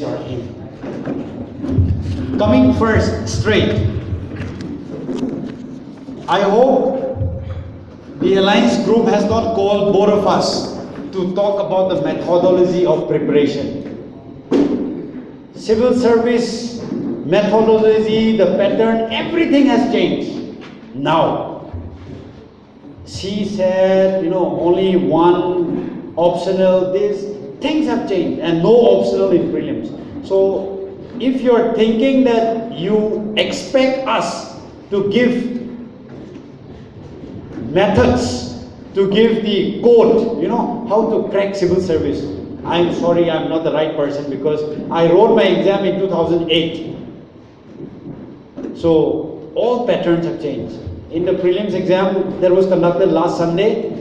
Our aim. Coming first, straight. I hope the Alliance group has not called both of us to talk about the methodology of preparation. Civil service, methodology, the pattern, everything has changed. Now, she said, only one optional, things have changed and no optional in prelims. So if you're thinking that you expect us to give methods, to give the code, how to crack civil service, I'm sorry, I'm not the right person, because I wrote my exam in 2008. So all patterns have changed. In the prelims exam that was conducted last Sunday,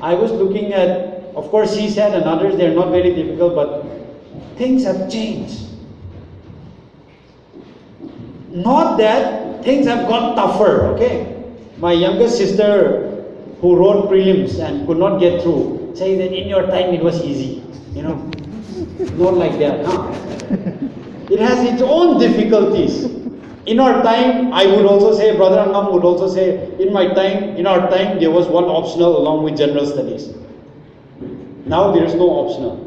I was looking at, of course, she said and others, they're not very difficult, but things have changed. Not that things have got tougher, okay? My youngest sister, who wrote prelims and could not get through, says that in your time it was easy, Not like that, huh? It has its own difficulties. In our time, I would also say, Brother Angam would also say, in our time, there was one optional along with general studies. Now there is no optional.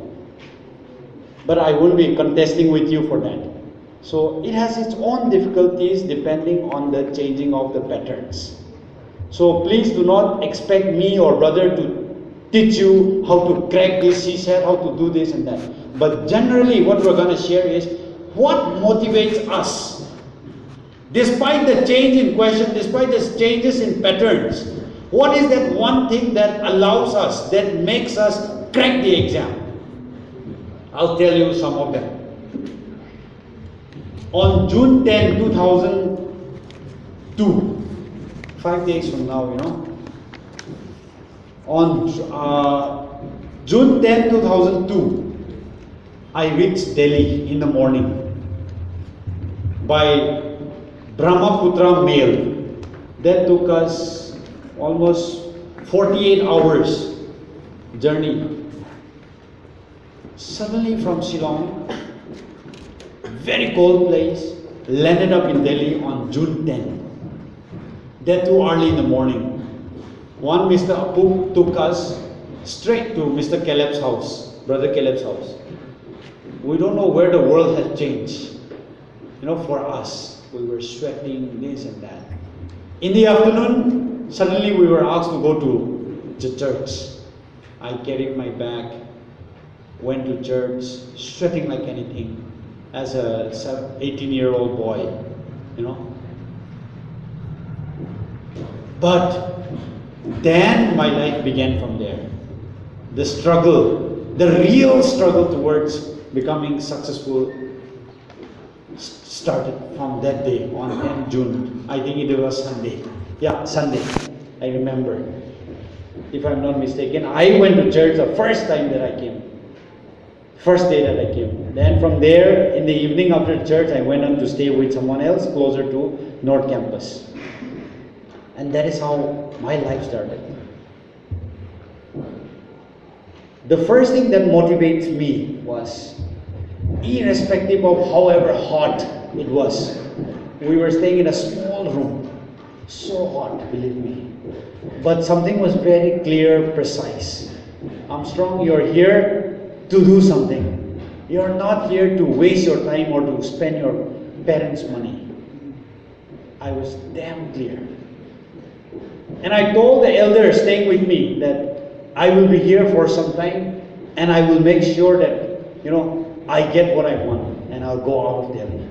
But I will be contesting with you for that. So it has its own difficulties depending on the changing of the patterns. So please do not expect me or brother to teach you how to crack this, she said, how to do this and that. But generally what we're going to share is what motivates us. Despite the change in question, despite the changes in patterns, what is that one thing that allows us, that makes us crack the exam? I'll tell you some of them. On June 10, 2002, 5 days from now, on June 10, 2002, I reached Delhi in the morning by Brahmaputra mail. That took us almost 48 hours journey. Suddenly from Shillong, very cold place, landed up in Delhi on June 10. That too early in the morning. One Mr. Apu took us straight to Mr. Caleb's house, Brother Caleb's house. We don't know where the world has changed. For us, we were sweating this and that. In the afternoon, suddenly we were asked to go to the church. I carried my bag, went to church, sweating like anything, as a 18-year-old boy, But then my life began from there. The struggle, the real struggle towards becoming successful started from that day on 10 June. I think it was Sunday. Yeah, Sunday. I remember. If I'm not mistaken, I went to church the first time that I came. First day that I came. Then from there, in the evening after church, I went on to stay with someone else closer to North Campus. And that is how my life started. The first thing that motivates me was, irrespective of however hot it was, we were staying in a small room. So hot, believe me. But something was very clear, precise. Armstrong, you're here to do something. You're not here to waste your time or to spend your parents' money. I was damn clear. And I told the elders staying with me that I will be here for some time and I will make sure that, I get what I want and I'll go out of Delhi.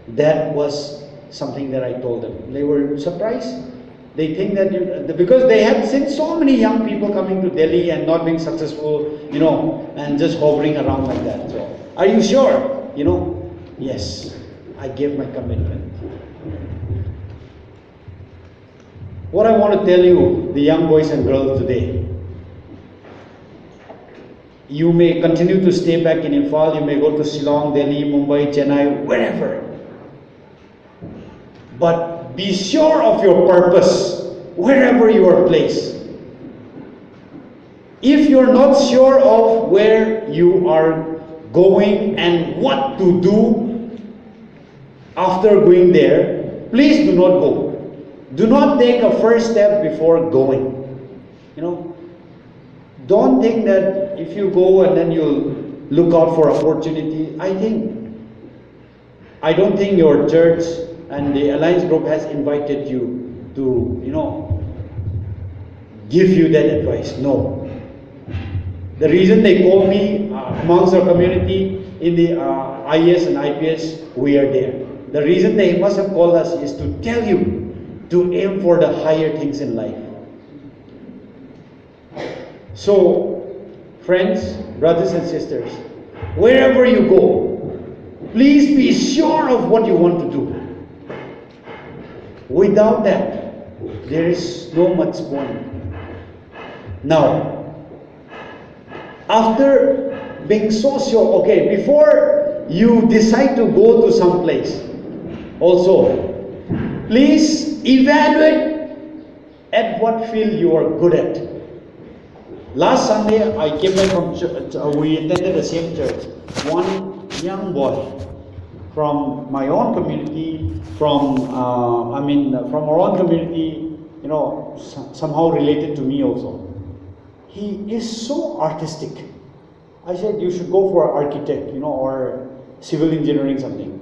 That was something that I told them. They were surprised. They think that, because they had seen so many young people coming to Delhi and not being successful, and just hovering around like that. So, are you sure? Yes, I gave my commitment. What I want to tell you, the young boys and girls today, you may continue to stay back in Imphal, you may go to Shillong, Delhi, Mumbai, Chennai, wherever. But be sure of your purpose, wherever you are placed. If you're not sure of where you are going and what to do after going there, please do not go. Do not take a first step before going. You know, don't think that if you go and then you'll look out for opportunity. I don't think your church and the Alliance group has invited you to, you know, give you that advice. No. The reason they call me amongst our community in the IS and IPS, we are there. The reason they must have called us is to tell you to aim for the higher things in life. So, friends, brothers and sisters, wherever you go, please be sure of what you want to do. Without that, there is no much point. Now, after being so sure, okay, before you decide to go to some place, also, please evaluate at what field you are good at. Last Sunday, I came back from church. We attended the same church. One young boy from my own community, from our own community, you know, somehow related to me also. He is so artistic. I said, you should go for an architect, you know, or civil engineering something.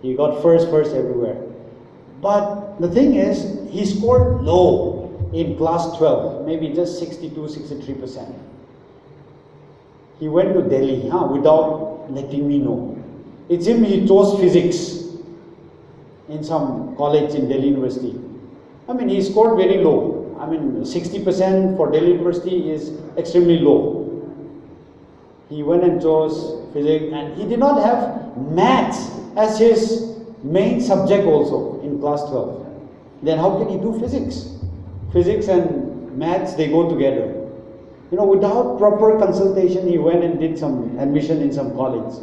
He got first everywhere. But the thing is, he scored low in class 12, maybe just 62-63%. He went to Delhi without letting me know. It seemed he chose physics in some college in Delhi University. I mean, he scored very low. I mean, 60% for Delhi University is extremely low. He went and chose physics, and he did not have maths as his main subject also in class 12. Then how can he do physics? Physics and maths, they go together. You know, without proper consultation, he went and did some admission in some college.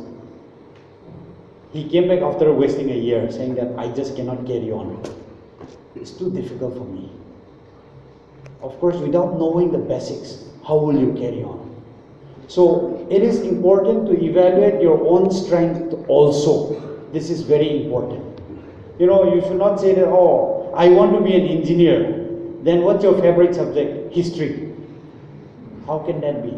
He came back after wasting a year, saying that I just cannot carry on. It's too difficult for me. Of course, without knowing the basics, how will you carry on? So, it is important to evaluate your own strength also. This is very important. You know, you should not say that, oh, I want to be an engineer. Then what's your favorite subject? History. How can that be?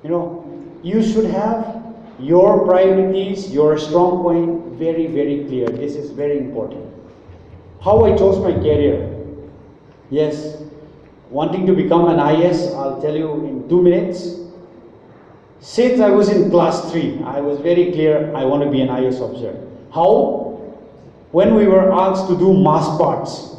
You know, you should have your priorities, your strong point very, very clear. This is very important. How I chose my career. Yes, wanting to become an IS, I'll tell you in 2 minutes. Since I was in class 3, I was very clear I want to be an IS officer. How? When we were asked to do mass parts.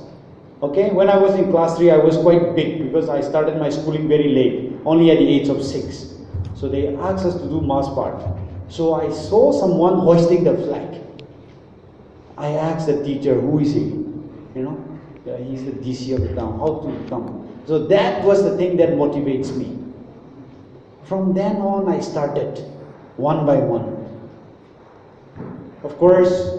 Okay, when I was in class 3, I was quite big because I started my schooling very late, only at the age of 6. So they asked us to do mass part. So I saw someone hoisting the flag. I asked the teacher, who is he? You know, he's the DC of the town, how to become. So that was the thing that motivates me. From then on, I started one by one. Of course,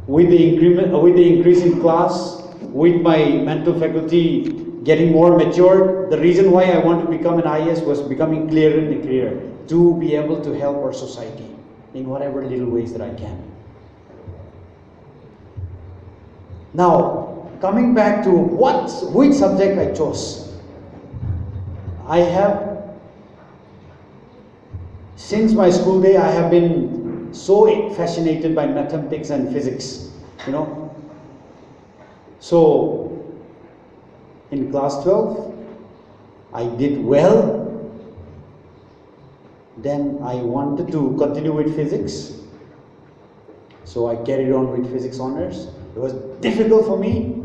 with the increase in class, with my mental faculty getting more mature, the reason why I want to become an IS was becoming clearer and clearer to be able to help our society in whatever little ways that I can. Now, coming back to which subject I chose. I have, since my school day, I have been so fascinated by mathematics and physics, you know. So, in class 12, I did well. Then I wanted to continue with physics. So I carried on with physics honors. It was difficult for me,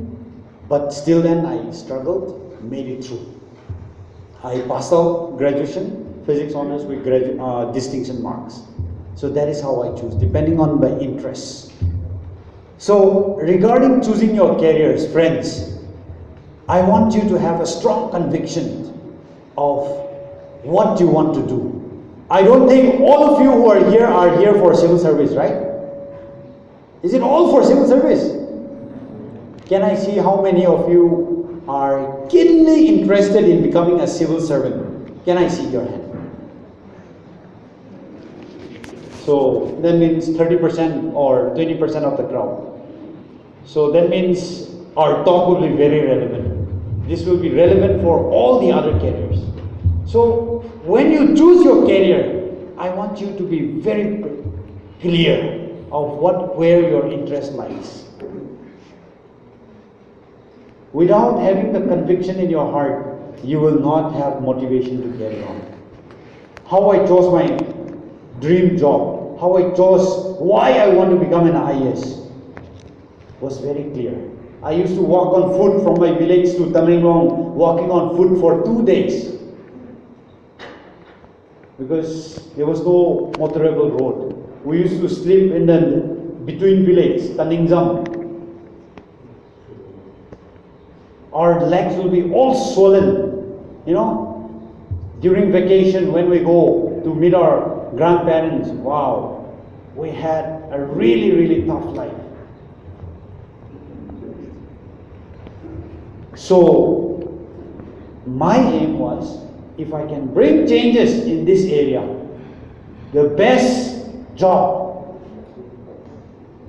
but still then I struggled, made it through. I passed out graduation, physics honors with distinction marks. So that is how I choose, depending on the interests. So regarding choosing your careers, friends, I want you to have a strong conviction of what you want to do. I don't think all of you who are here for civil service, right? Is it all for civil service? Can I see how many of you are keenly interested in becoming a civil servant? Can I see your hand? So that means 30% or 20% of the crowd. So that means our talk will be very relevant. This will be relevant for all the other careers. So when you choose your career, I want you to be very clear of where your interest lies. Without having the conviction in your heart, you will not have motivation to carry on. How I chose my dream job, how I chose why I want to become an IAS was very clear. I used to walk on foot from my village to Thangmeiband, walking on foot for 2 days. Because there was no motorable road. We used to sleep in the between village, Angam. Our legs will be all swollen, you know. During vacation, when we go to meet our grandparents, wow, we had a really, really tough life. So, my aim was, if I can bring changes in this area, the best job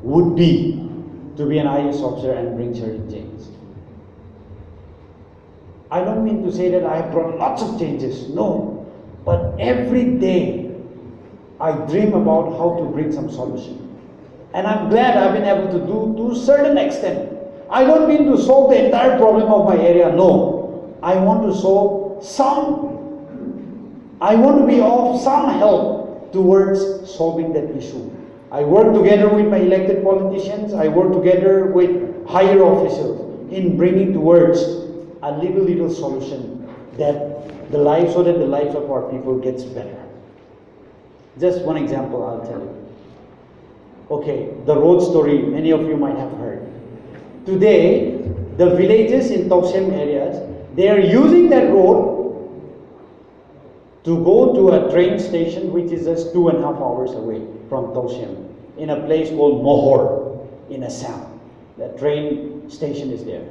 would be to be an IAS officer and bring certain changes. I don't mean to say that I have brought lots of changes, no. But every day, I dream about how to bring some solution. And I'm glad I've been able to do to a certain extent. I don't mean to solve the entire problem of my area, no. I want to solve I want to be of some help towards solving that issue. I work together with my elected politicians, I work together with higher officials in bringing towards a little solution so that the lives of our people gets better. Just one example I'll tell you. Okay, the road story, many of you might have heard. Today, the villages in Tausim areas, they are using that road to go to a train station which is just 2.5 hours away from Tausim, in a place called Mohor in Assam. The train station is there.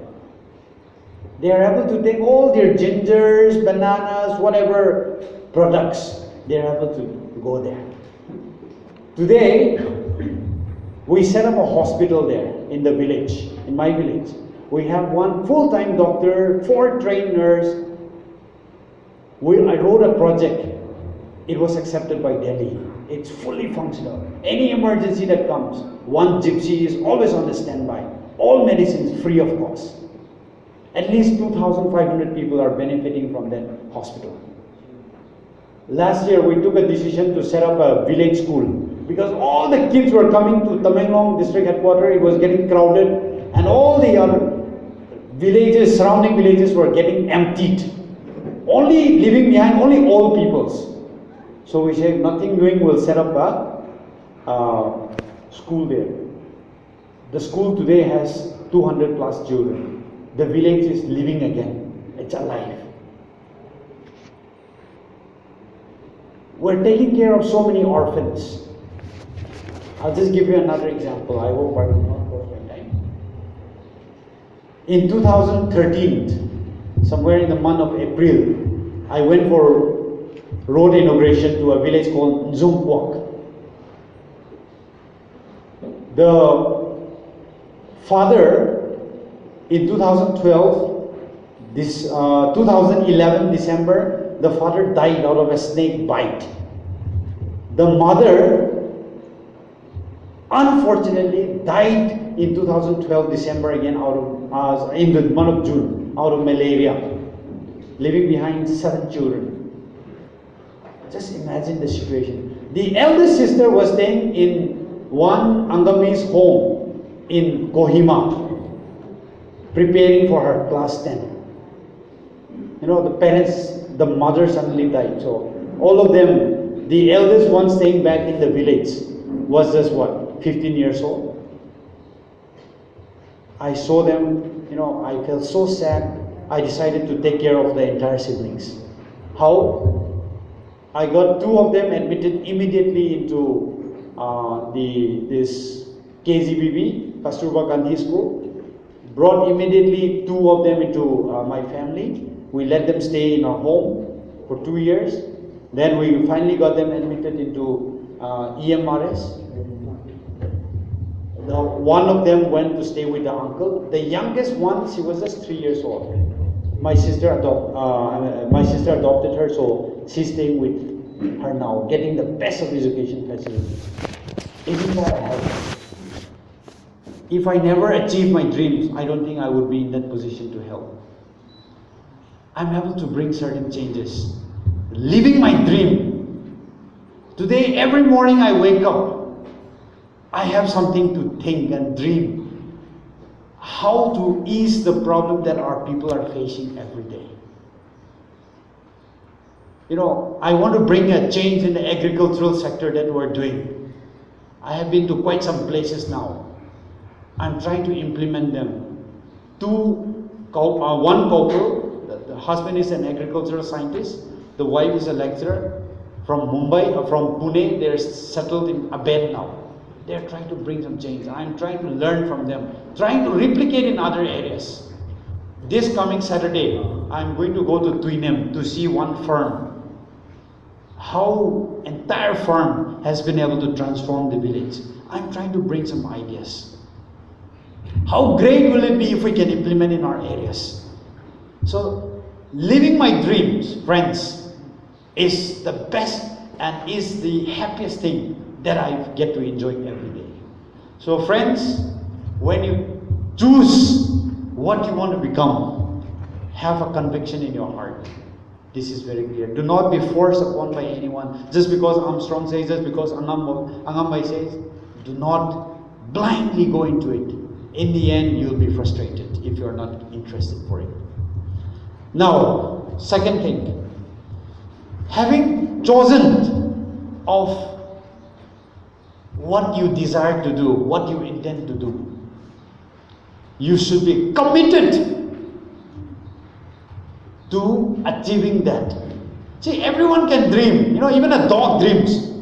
They are able to take all their gingers, bananas, whatever products, they are able to go there. Today, we set up a hospital there in the village, in my village. We have one full-time doctor, 4 trained nurses. I wrote a project. It was accepted by Delhi. It's fully functional. Any emergency that comes, one gypsy is always on the standby. All medicines free of cost. At least 2,500 people are benefiting from that hospital. Last year, we took a decision to set up a village school because all the kids were coming to Thangmeiband district headquarters. It was getting crowded, and all the other villages, surrounding villages, were getting emptied. Only leaving behind only old peoples. So we said, nothing doing, we'll set up a school there. The school today has 200 plus children. The village is living again. It's alive. We're taking care of so many orphans. I'll just give you another example. I hope I will not go my time. In 2013, somewhere in the month of April, I went for road inauguration to a village called Neikanluang. The father, in 2012, 2011 December, the father died out of a snake bite. The mother, unfortunately, died in 2012 December again in the month of June out of malaria, leaving behind 7 children. Just imagine the situation. The eldest sister was staying in one Angamese home in Kohima, preparing for her class 10. You know, the parents, the mother suddenly died. So all of them, the eldest one staying back in the village was just what, 15 years old. I saw them, you know, I felt so sad. I decided to take care of the entire siblings. How? I got 2 of them admitted immediately into this KZBB, Kasturba Gandhi School. Brought immediately 2 of them into my family. We let them stay in our home for 2 years. Then we finally got them admitted into EMRS. One of them went to stay with the uncle. The youngest one, she was just 3 years old. My sister adopted her, so she's staying with her now, getting the best of education facilities. Isn't that a help? If I never achieve my dreams, I don't think I would be in that position to help. I'm able to bring certain changes. Living my dream. Today, every morning I wake up, I have something to think and dream. How to ease the problem that our people are facing every day. You know, I want to bring a change in the agricultural sector that we're doing. I have been to quite some places now. I'm trying to implement them. One couple, the husband is an agricultural scientist, the wife is a lecturer from Mumbai, from Pune. They're settled in Abed now. They're trying to bring some change. I'm trying to learn from them, trying to replicate in other areas. This coming Saturday, I'm going to go to Tuinem to see one firm. How entire firm has been able to transform the village. I'm trying to bring some ideas. How great will it be if we can implement in our areas? So, living my dreams, friends, is the best and is the happiest thing that I get to enjoy every day. So friends, when you choose what you want to become, have a conviction in your heart. This is very clear. Do not be forced upon by anyone. Just because Armstrong says, just because Angam says, do not blindly go into it. In the end, you'll be frustrated if you're not interested for it. Now, second thing, having chosen of what you desire to do, what you intend to do, you should be committed to achieving that. See, everyone can dream. You know, even a dog dreams.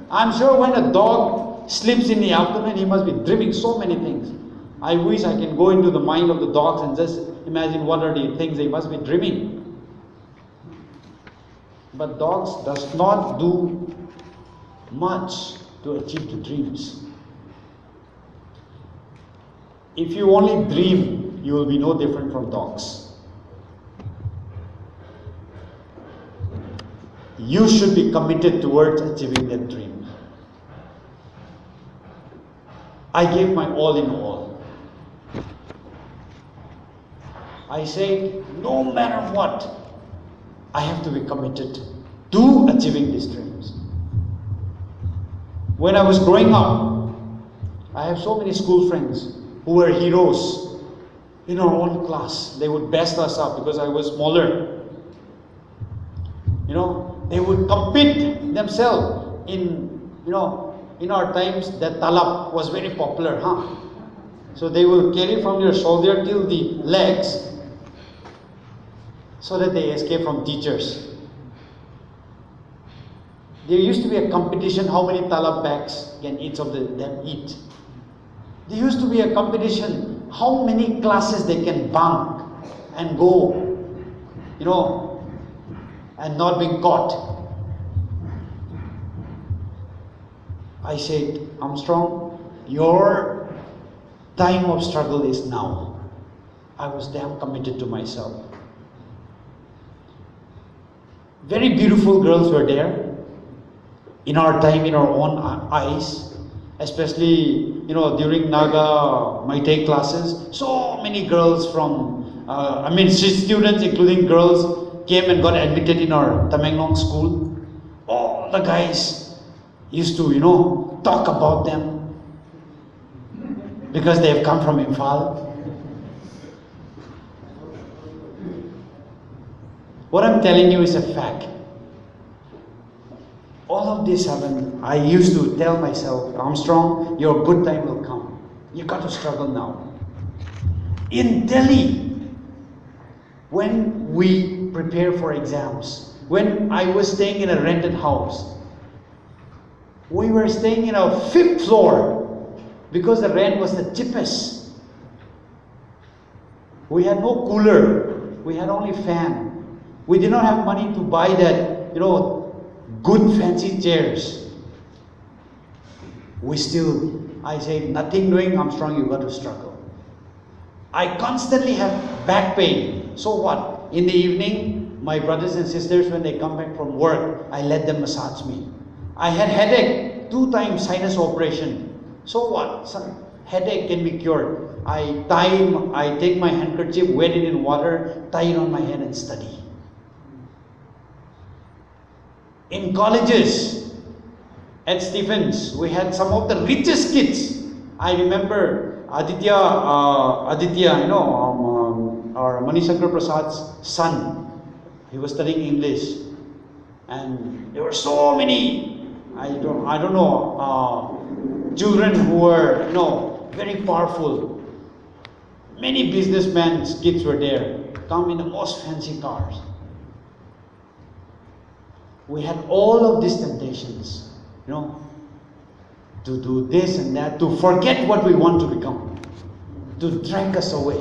I'm sure when a dog sleeps in the afternoon, he must be dreaming so many things. I wish I can go into the mind of the dogs and just imagine what are the things they must be dreaming. But dogs does not do much to achieve the dreams. If you only dream, you will be no different from dogs. You should be committed towards achieving that dream. I gave my all in all. I say, no matter what, I have to be committed to achieving these dreams. When I was growing up, I have so many school friends who were heroes in our own class. They would best us up because I was smaller. You know, they would compete themselves in, in our times that talab was very popular, huh? So they will carry from your shoulder till the legs so that they escape from teachers. There used to be a competition how many talab bags can each of them eat. There used to be a competition how many classes they can bunk and go, and not being caught. I said, Armstrong, your time of struggle is now. I was damn committed to myself. Very beautiful girls were there. In our time, in our own eyes, especially, during Naga Meitei classes, so many girls from, students, including girls, came and got admitted in our Thangmeiband school. All the guys used to, talk about them because they have come from Imphal. What I'm telling you is a fact. All of this happened. I used to tell myself, Armstrong, your good time will come. You got to struggle now. In Delhi, when we prepare for exams, when I was staying in a rented house, we were staying in a 5th floor because the rent was the cheapest. We had no cooler. We had only fan. We did not have money to buy that, good fancy chairs. I say, nothing doing, Armstrong, you got to struggle. I constantly have back pain. So what? In the evening, my brothers and sisters, when they come back from work, I let them massage me. I had headache, 2 times sinus operation. So what? Some headache can be cured. I take my handkerchief, wet it in water, tie it on my head and study. In colleges, at Stephens, we had some of the richest kids. I remember Aditya, our Manishankar Prasad's son. He was studying English, and there were so many, I don't know, children who were, very powerful. Many businessmen's kids were there, come in the most fancy cars. We had all of these temptations, to do this and that, to forget what we want to become, to drag us away.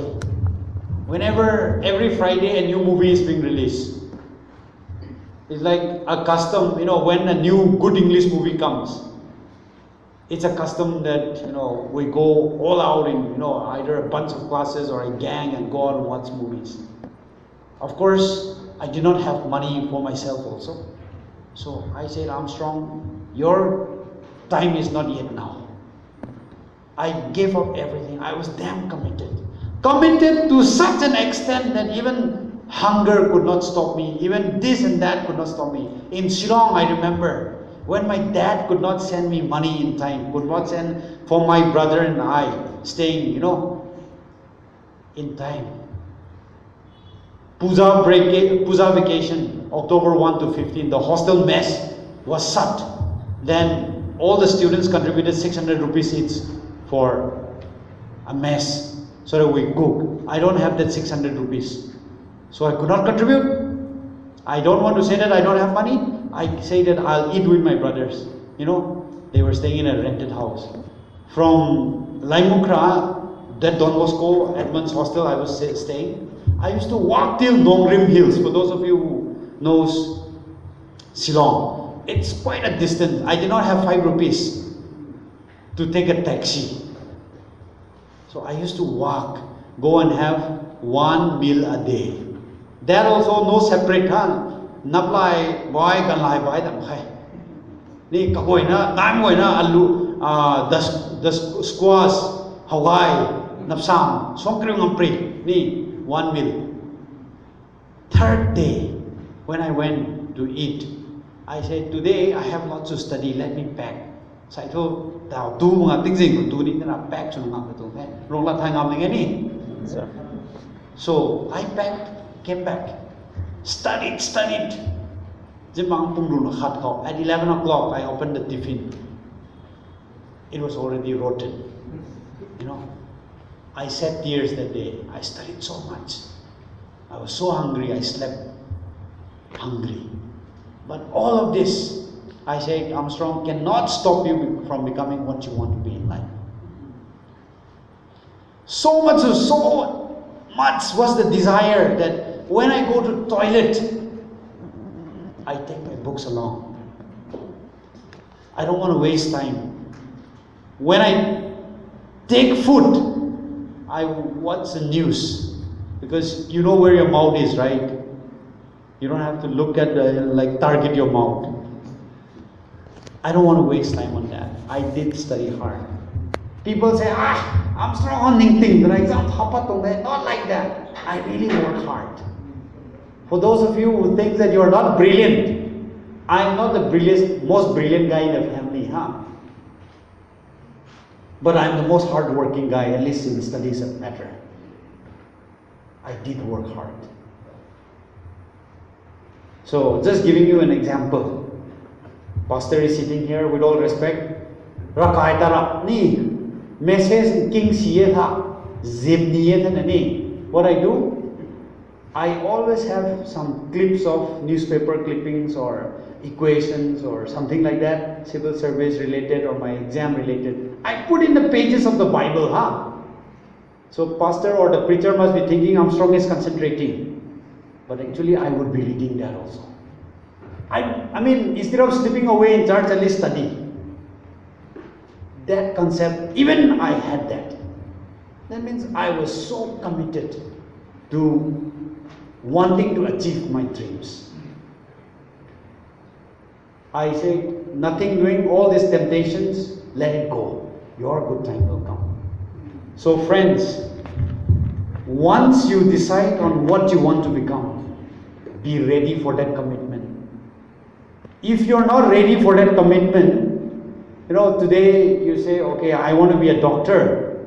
Whenever, every Friday, a new movie is being released. It's like a custom, when a new good English movie comes. It's a custom that, we go all out in, either a bunch of classes or a gang and go out and watch movies. Of course, I do not have money for myself also. So I said, Armstrong, your time is not yet now. I gave up everything. I was damn committed. Committed to such an extent that even hunger could not stop me. Even this and that could not stop me. In Shillong, I remember, when my dad could not send me money in time, could not send for my brother and I staying, in time. Puja vacation, October 1 to 15, the hostel mess was shut. Then all the students contributed 600 rupees each for a mess so that we cook. I don't have that 600 rupees. So I could not contribute. I don't want to say that I don't have money. I say that I'll eat with my brothers. They were staying in a rented house. From Laimukra, that Don Bosco, Edmonds hostel I was staying, I used to walk till Nongrim Hills. For those of you who knows Shillong, it's quite a distance. I did not have 5 rupees to take a taxi. So I used to walk, go and have 1 meal a day. That also no separate, Naplai boy ganlai boy dam khai. Ni kakoy na, namoy na alu, the squash, Hawaii, napsam, songkrim ngampri, ni 1 meal. 3rd day, when I went to eat, I said, today I have lots to study, let me pack. So I told, "Tao tu mga tingzing tu ni na pack so ngam tu ne, rong la thai ngam ni ni." So I packed, came back, studied. Jimang pungru na khat kau. At 11 o'clock, I opened the tiffin. It was already rotten. I shed tears that day. I studied so much. I was so hungry, I slept hungry. But all of this, I said, Armstrong, cannot stop you from becoming what you want to be in life. So much was the desire that when I go to toilet, I take my books along. I don't want to waste time. When I take food, I watch the news, because you know where your mouth is, right? You don't have to look at target your mouth. I don't want to waste time on that. I did study hard. People say, Armstrong on Ningting, the exam not like that. I really work hard. For those of you who think that you're not brilliant, I'm not the most brilliant guy in the family, But I'm the most hard-working guy, at least in studies that matter. I did work hard. So, just giving you an example. Pastor is sitting here, with all respect. Rakai tarap ni message king siye tha zip niye tha nani. What I do? I always have some clips of newspaper clippings or equations or something like that, civil service related or my exam related. I put in the pages of the Bible, So pastor or the preacher must be thinking Armstrong is concentrating. But actually I would be reading that also. I mean, instead of slipping away in church, at least study. That concept, even I had that. That means I was so committed to wanting to achieve my dreams. I say, nothing doing, all these temptations, let it go. Your good time will come. So friends, once you decide on what you want to become, be ready for that commitment. If you're not ready for that commitment, today you say, okay, I want to be a doctor,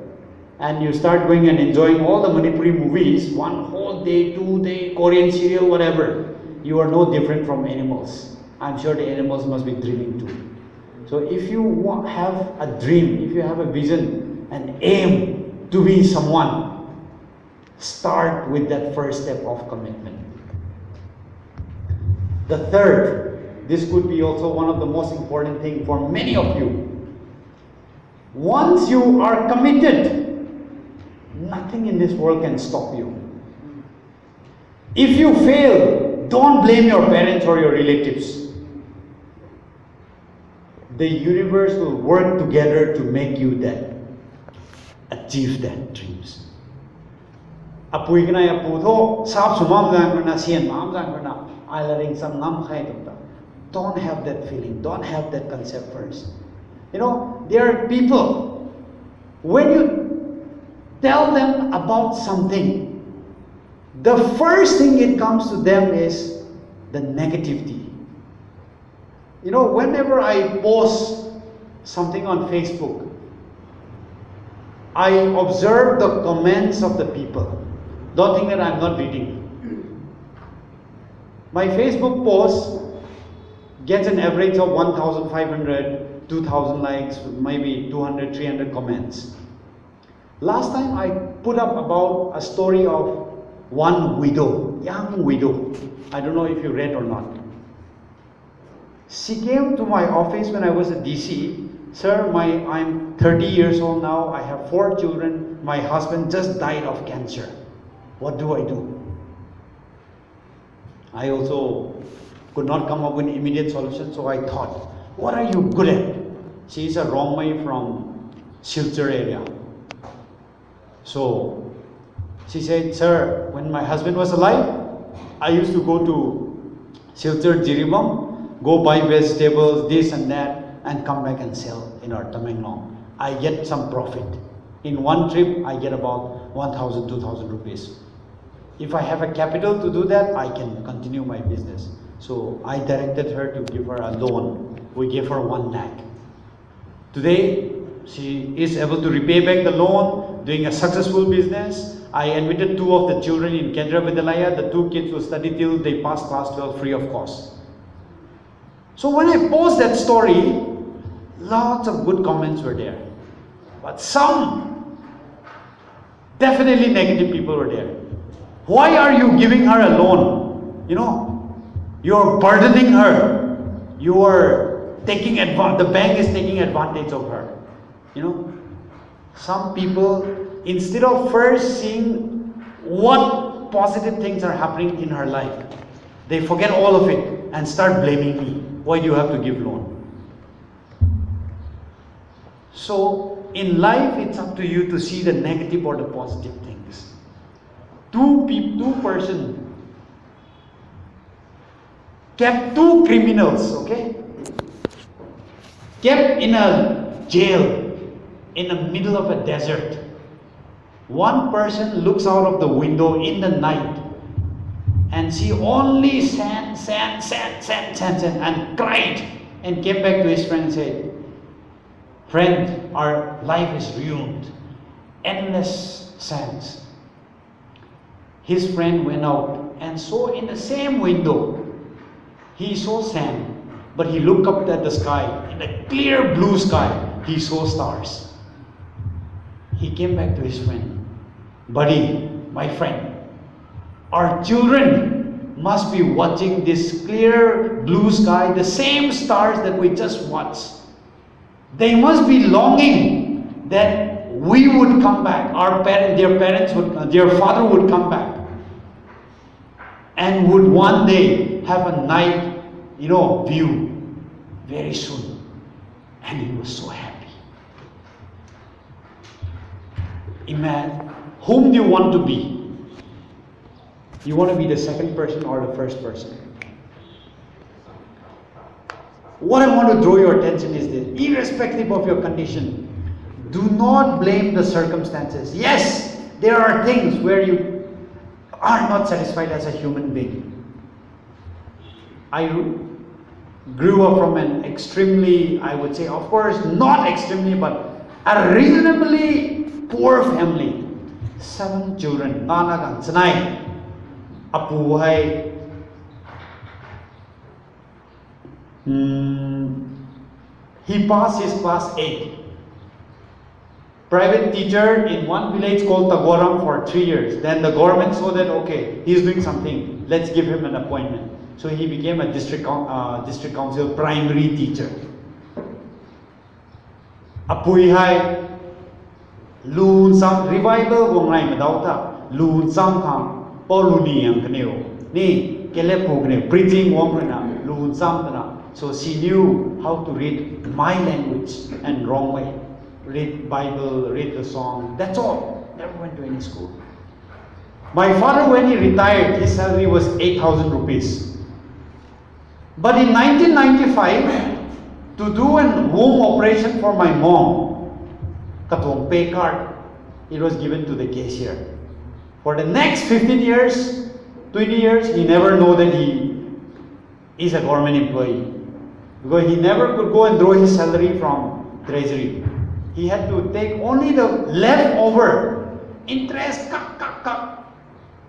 and you start going and enjoying all the Manipuri movies, one whole day, 2 day, Korean serial, whatever, you are no different from animals. I'm sure the animals must be dreaming too. So if you have a dream, if you have a vision, an aim to be someone, start with that first step of commitment. The third, this could be also one of the most important things for many of you. Once you are committed, nothing in this world can stop you. If you fail, don't blame your parents or your relatives. The universe will work together to make you achieve that dreams. Apui kana ya putho sap sumam jang kana sian mam jang kana ailaring sam nam khai tumta. Don't have that feeling. Don't have that concept first. There are people, when you tell them about something, the first thing it comes to them is the negativity. Whenever I post something on Facebook, I observe the comments of the people. Don't think that I'm not reading. My Facebook post gets an average of 1,500, 2,000 likes, maybe 200, 300 comments. Last time I put up about a story of one widow, young widow. I don't know if you read or not. She came to my office when I was at DC. Sir, I'm 30 years old now. I have 4 children. My husband just died of cancer. What do I do? I also could not come up with an immediate solution, so I thought, what are you good at? She is a Rongmei from Silchar area. So she said, sir, when my husband was alive, I used to go to Silchar Jiribam, go buy vegetables, this and that, and come back and sell in our Thangmeiband. I get some profit. In one trip, I get about 1,000, 2,000 rupees. If I have a capital to do that, I can continue my business. So I directed her to give her a loan. We gave her 1 lakh. Today, she is able to repay back the loan, doing a successful business. I admitted 2 of the children in Kendra Vidyalaya. The 2 kids will study till they pass class 12 free of cost. So when I post that story, lots of good comments were there. But some, definitely negative people were there. Why are you giving her a loan? You're burdening her. You are taking advantage, the bank is taking advantage of her. Some people, instead of first seeing what positive things are happening in her life, they forget all of it and start blaming me. Why do you have to give loan? So in life, it's up to you to see the negative or the positive things. Two persons kept 2 criminals, okay? Kept in a jail in the middle of a desert. One person looks out of the window in the night and see only sand, and cried and came back to his friend and said, friend, our life is ruined. Endless sands. His friend went out and saw in the same window, he saw sand, but he looked up at the sky. In the clear blue sky, he saw stars. He came back to his friend. Buddy, my friend, our children must be watching this clear blue sky, the same stars that we just watched. They must be longing that we would come back. Their father would come back and would one day have a night, view very soon. And he was so happy. Imagine, whom do you want to be? You want to be the second person or the first person? What I want to draw your attention is this: irrespective of your condition, do not blame the circumstances. Yes, there are things where you are not satisfied as a human being. I grew up from an extremely, I would say, of course, not extremely, but a reasonably poor family. 7 children. Nanagan sanai. Apu hai. He passed his class 8. Private teacher in one village called Tagoram for 3 years. Then the government saw that, okay, he's doing something. Let's give him an appointment. So he became a district council primary teacher. Apui hai Loon Sam revival wongai madauta Loon Sam Kam Poluni yang kaneo ni kelepugne preaching wongrena Loon Sam tana. So she knew how to read my language and wrong way. Read Bible, read the song. That's all. Never went to any school. My father, when he retired, his salary was 8,000 rupees. But in 1995, to do an home operation for my mom, katong pay card, it was given to the cashier. For the next 15 years, 20 years, he never know that he is a government employee. Because he never could go and draw his salary from treasury. He had to take only the leftover interest,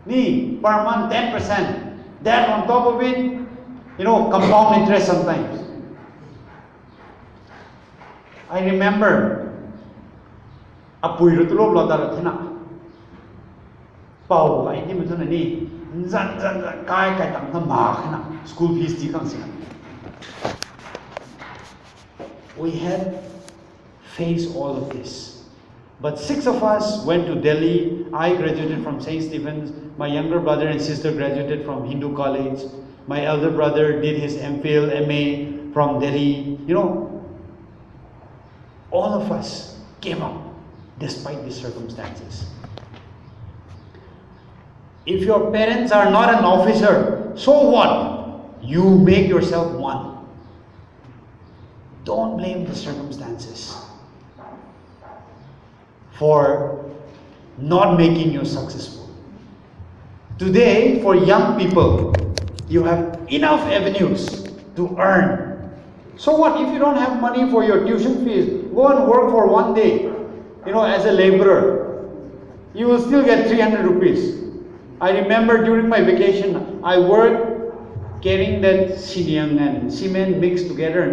ni per month 10%. That on top of it, you know, compound interest sometimes. I remember apuy rutulo blodar thina. Pau ai ni mutuna ni zan kai tam na ma khina school fees di kang sina. We had faced all of this. But 6 of us went to Delhi. I graduated from St. Stephen's. My younger brother and sister graduated from Hindu College. My elder brother did his MPhil, MA from Delhi. You know, all of us came up despite these circumstances. If your parents are not an officer, so what? You make yourself one. Don't blame the circumstances for not making you successful. Today, for young people, you have enough avenues to earn. So what if you don't have money for your tuition fees? Go and work for 1 day, you know, as a laborer. You will still get 300 rupees. I remember during my vacation, I worked carrying that siniang and cement mixed together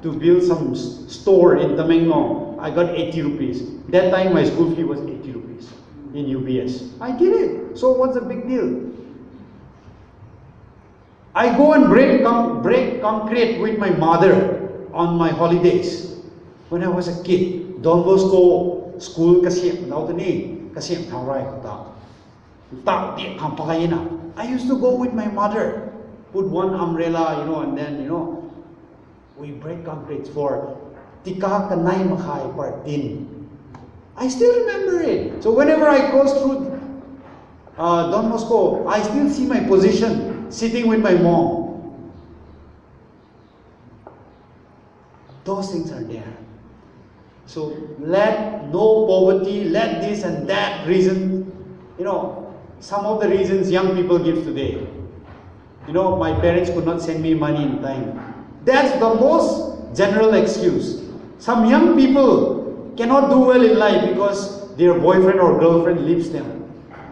to build some store in Thangmeiband. I got 80 rupees. That time my school fee was 80 rupees in UBS. I did it. So what's the big deal? I go and break concrete with my mother on my holidays. When I was a kid, Don Bosco school kasi I used to go with my mother, put one umbrella, you know, and then, you know, we break concrete for tika kanay makai partin. I still remember it. So whenever I go through Don Bosco, I still see my position sitting with my mom. Those things are there. So let no poverty, let this and that reason, you know, some of the reasons young people give today. You know, my parents could not send me money in time. That's the most general excuse. Some young people cannot do well in life because their boyfriend or girlfriend leaves them,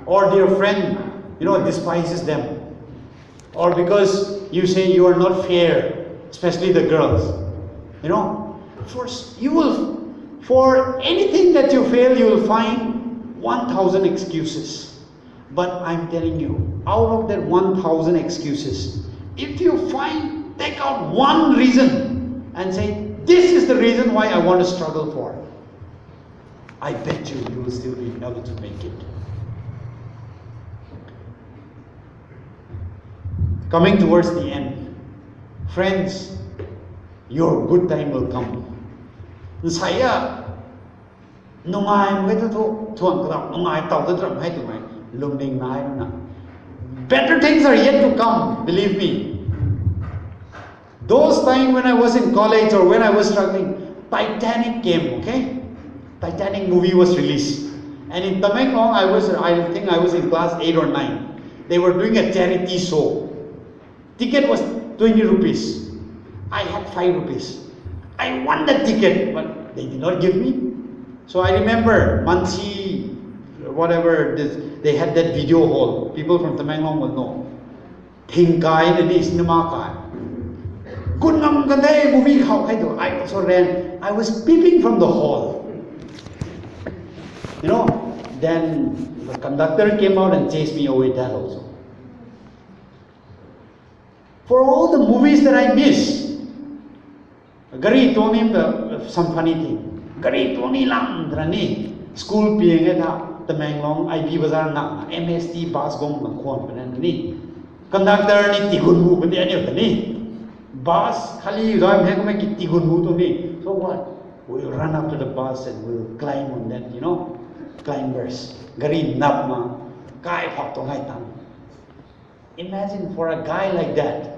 or their friend, you know, despises them, or because you say you are not fair, especially the girls. You know, for anything that you fail, you will find 1,000 excuses. But I'm telling you, out of that 1,000 excuses, if you take out one reason and say, this is the reason why I want to struggle for, I bet you will still be able to make it. Coming towards the end, friends, your good time will come. Saya Nungai mo to tuang kadam nungai tau the drum hai to mai lumding nai na. Better things are yet to come, believe me. Those times when I was in college or when I was struggling, Titanic came, okay? Titanic movie was released. And in Thangmeiband, I think I was in class 8 or 9. They were doing a charity show. Ticket was 20 rupees. I had 5 rupees. I won the ticket, but they did not give me. So I remember Mansi, whatever, they had that video hall. People from Thangmeiband will know. Thingkai the cinema kai. Kunam kande movie khao khai do. I also ran. I was peeping from the hall. You know, then the conductor came out and chased me away that also. For all the movies that I miss, Gari told me some funny thing. Gari Tony Lam Drani, school being at Thangmeiband, IB Bazaar na, MST bus gong na kwan panani. Conductor ni tigun mu pandi any of the ni. Bus khali roi bheg mein ki tigun mu to ni. So what? We'll run up to the bus and we'll climb on that, you know, climbers. Gari nap ma, kai phok to ngai tang. Imagine for a guy like that,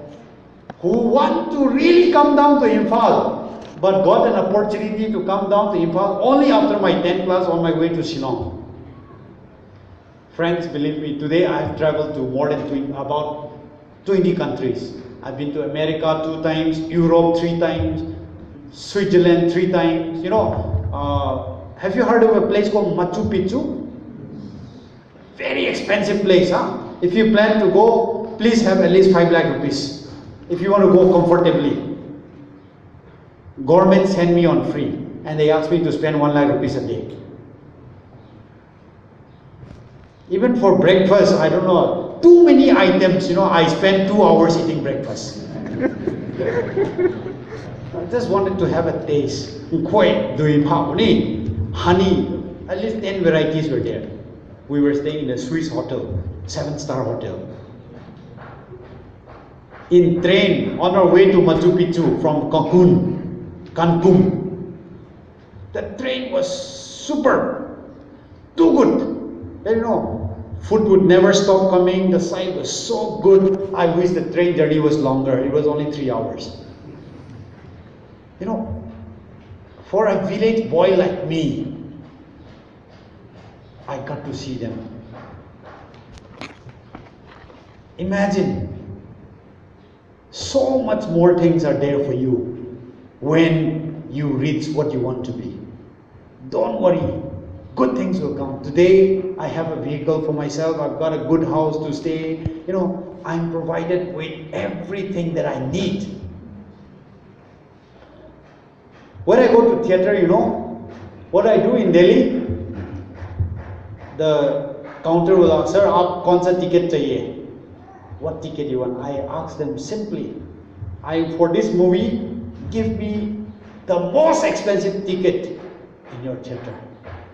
who want to really come down to Imphal, but got an opportunity to come down to Imphal only after my 10th class on my way to Shillong. Friends, believe me, today I have traveled to more than about 20 countries. I've been to America 2 times, Europe 3 times, Switzerland 3 times. You know, have you heard of a place called Machu Picchu? Very expensive place, huh? If you plan to go, please have at least 5 lakh rupees. If you want to go comfortably. Government send me on free, and they asked me to spend 1 lakh rupees a day. Even for breakfast, I don't know, too many items, you know, I spent 2 hours eating breakfast. I just wanted to have a taste. Honey, at least 10 varieties were there. We were staying in a Swiss hotel, 7-star hotel. In train, on our way to Machu Picchu from Cancun. The train was superb, too good. You know, food would never stop coming. The sight was so good. I wish the train journey was longer. It was only 3 hours. You know, for a village boy like me, I got to see them. Imagine, so much more things are there for you when you reach what you want to be. Don't worry, good things will come. Today, I have a vehicle for myself. I've got a good house to stay. You know, I'm provided with everything that I need. When I go to theater, you know, what I do in Delhi, the counter will ask, sir, aap kaun sa ticket chahiye? What ticket you want? I ask them simply, for this movie, give me the most expensive ticket in your theater.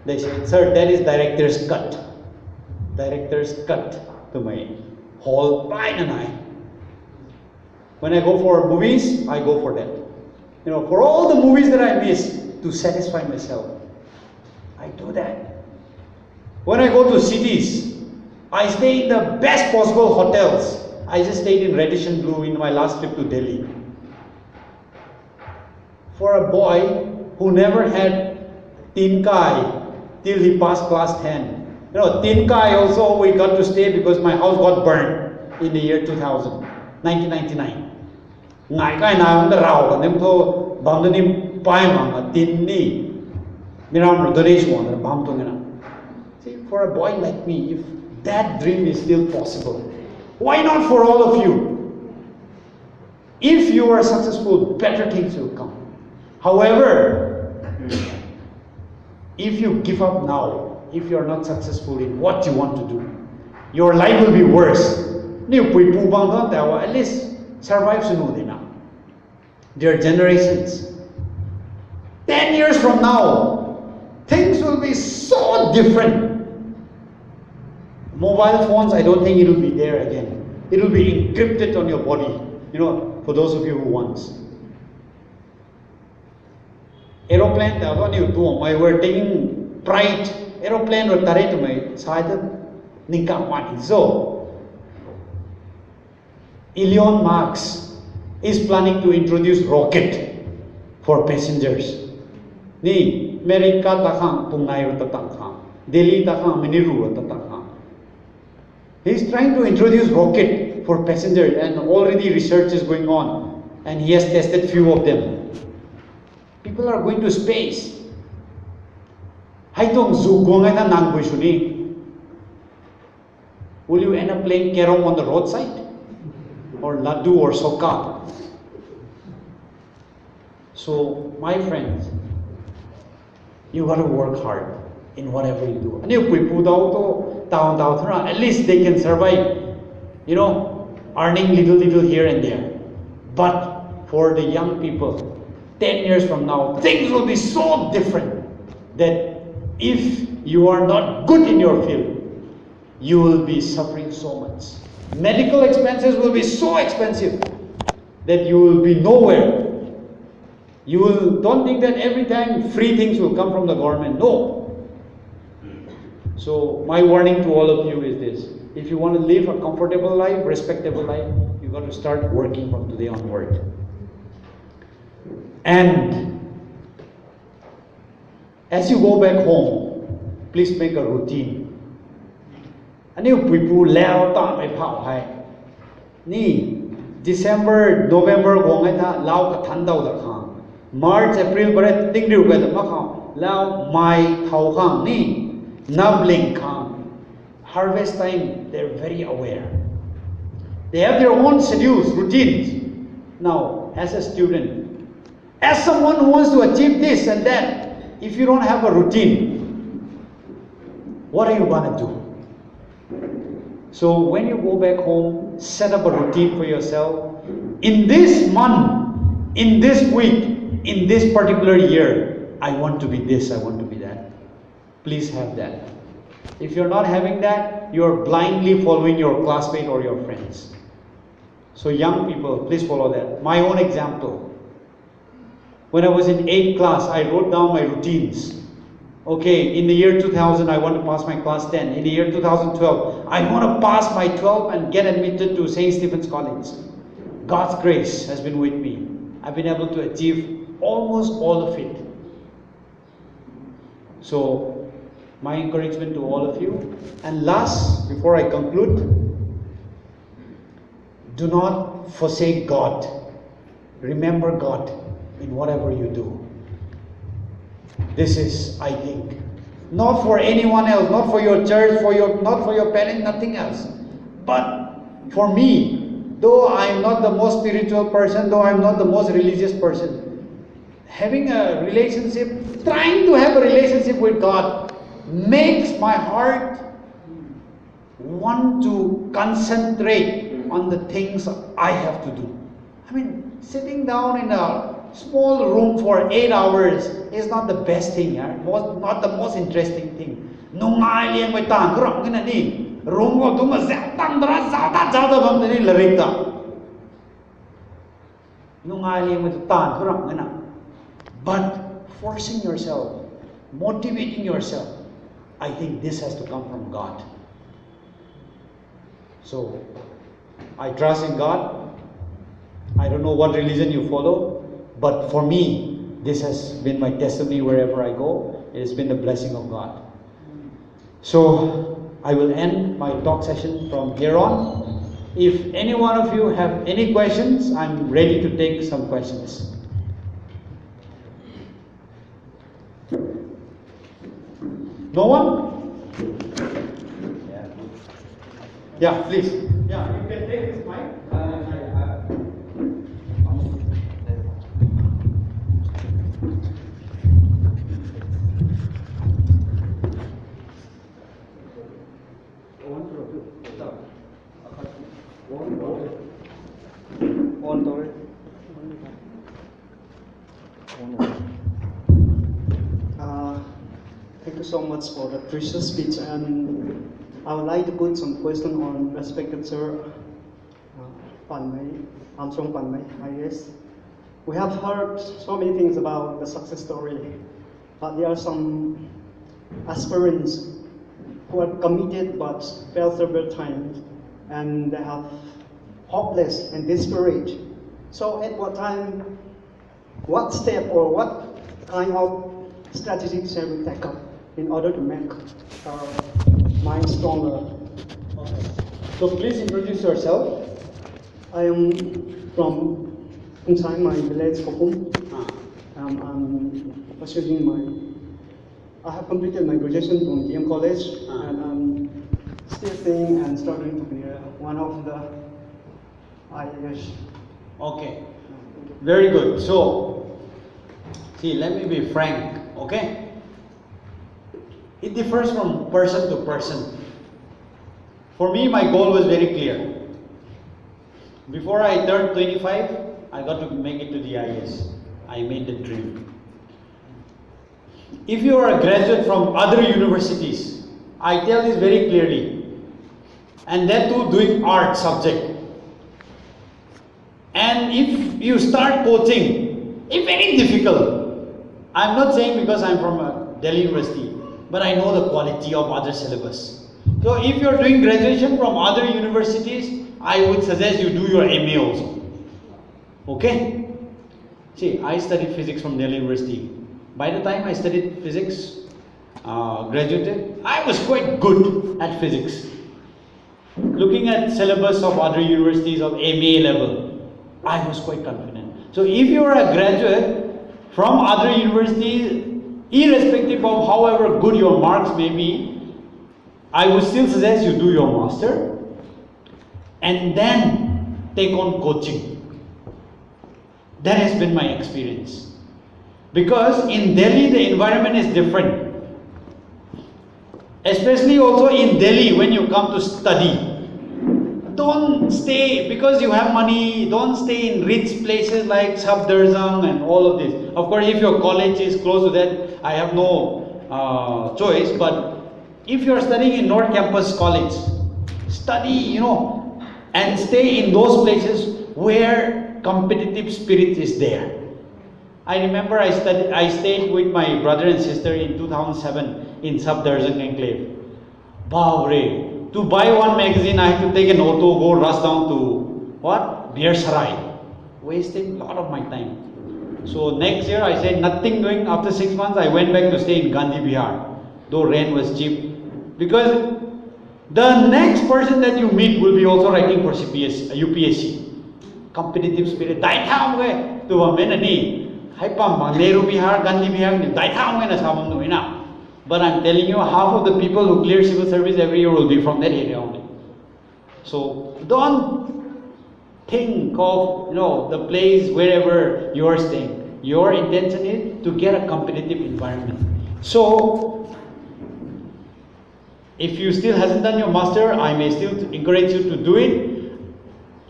They say, sir, that is director's cut. Director's cut to my hall. When I go for movies, I go for that. You know, for all the movies that I miss, to satisfy myself, I do that. When I go to cities, I stay in the best possible hotels. I just stayed in Reddish and Blue in my last trip to Delhi. For a boy who never had Tinkai till he passed class 10. You know, Tinkai also we got to stay because my house got burned in the year 2000, 1999. Ngai na the rao them to bamdani paima tinni miram donesh one bam tongena. See, for a boy like me, if that dream is still possible, why not for all of you? If you are successful, better things will come. However, if you give up now, if you are not successful in what you want to do, your life will be worse. At least survive now. Dear generations, 10 years from now, things will be so different. Mobile phones, I don't think it will be there again. It will be encrypted on your body, you know, for those of you who want. Aeroplane, we were taking bright aeroplane or tare to my side Neikanluang. So Elon Musk is planning to introduce rocket for passengers. Ni America takang pungnai ro tatang Delhi takang miniru ro tatang. He's trying to introduce rocket for passengers, and already research is going on, and he has tested few of them. People are going to space. Haitong zugong ay na nangboy suni. Will you end up playing kerong on the roadside? Or laddu or soka? So, my friends, you got to work hard in whatever you do. And if we put out at least they can survive, you know, earning little here and there. But for the young people, 10 years from now, things will be so different that if you are not good in your field, you will be suffering so much. Medical expenses will be so expensive that you will be nowhere. Don't think that every time free things will come from the government. No. So my warning to all of you is this: if you want to live a comfortable life, respectable life, you got to start working from today onward. And as you go back home, please make a routine. And you people lao ta mai phao hai ni December November gong ai tha lao ka than dau da khang March April bare ting riu ka da ma khang lao mai thau khang ni nabling khang. Harvest time, they're very aware. They have their own schedules, routines. Now, as a student, as someone who wants to achieve this and that, if you don't have a routine, what are you gonna do? So when you go back home, set up a routine for yourself. In this month, in this week, in this particular year, I want to be this, I want to be that. Please have that. If you're not having that, you're blindly following your classmate or your friends. So young people, please follow that. My own example. When I was in 8th class, I wrote down my routines. Okay, in the year 2000, I want to pass my class 10. In the year 2012, I want to pass my 12 and get admitted to St. Stephen's College. God's grace has been with me. I've been able to achieve almost all of it. So, my encouragement to all of you. And last, before I conclude, do not forsake God. Remember God in whatever you do. This is, I think, not for anyone else, not for your church, not for your parents, nothing else. But for me, though I'm not the most spiritual person, though I'm not the most religious person, having a relationship, trying to have a relationship with God makes my heart want to concentrate on the things I have to do. I mean, sitting down in a small room for 8 hours is not the best thing, not the most interesting thing. Nungai liang mai tan ram ngana ni room ko duma za tang dra za da bam ni laring ta. Nungai liang mai tan ram ngana. But forcing yourself, motivating yourself, I think this has to come from God. So I trust in God. I don't know what religion you follow, but for me, this has been my testimony wherever I go. It has been the blessing of God. So I will end my talk session from here on. If any one of you have any questions, I'm ready to take some questions. No one? Yeah, please. Yeah, you can take this mic. Thank you so much for the precious speech, and I would like to put some question on respected Sir Pame, Armstrong Pame, I guess. We have heard so many things about the success story, but there are some aspirants who are committed but fail several times, and they have hopeless and desperate. So at what time, what step or what kind of strategy shall we take up in order to make our mind stronger? Okay. So please introduce yourself. I am from inside my village, Kopum. I'm pursuing I have completed my graduation from DM College, and I'm still staying and struggling to be one of the IAS. Okay. Very good. So, see, let me be frank, okay? It differs from person to person. For me, my goal was very clear. Before I turned 25, I got to make it to the IAS. I made the dream. If you are a graduate from other universities, I tell this very clearly, and that too doing art subject. And if you start coaching, it's very difficult. I'm not saying because I'm from a Delhi University, but I know the quality of other syllabus. So if you're doing graduation from other universities, I would suggest you do your MA also. Okay? See, I studied physics from Delhi University. By the time I studied physics, graduated, I was quite good at physics. Looking at syllabus of other universities of MA level, I was quite confident. So if you are a graduate from other universities, irrespective of however good your marks may be, I would still suggest you do your master and then take on coaching. That has been my experience. Because in Delhi, the environment is different. Especially also in Delhi, when you come to study. Don't stay, because you have money, don't stay in rich places like Sabdarzang and all of this. Of course, if your college is close to that, I have no choice. But if you are studying in North Campus College, study, and stay in those places where competitive spirit is there. I remember I stayed with my brother and sister in 2007 in Sabdarzang enclave. Bavre. To buy one magazine, I had to take an auto, go rush down to what? Beer Sarai. Wasted a lot of my time. So next year I said nothing doing. After 6 months, I went back to stay in Gandhi Bihar, though rent was cheap. Because the next person that you meet will be also writing for UPSC. Competitive spirit. Dai tham ge to a menani. Haipam Banderu Bihar, Gandhi Bihar, Dai tham ge na sabam no ina. But I'm telling you, half of the people who clear civil service every year will be from that area only. So don't think of the place wherever you are staying. Your intention is to get a competitive environment. So if you still hasn't done your master, I may still encourage you to do it.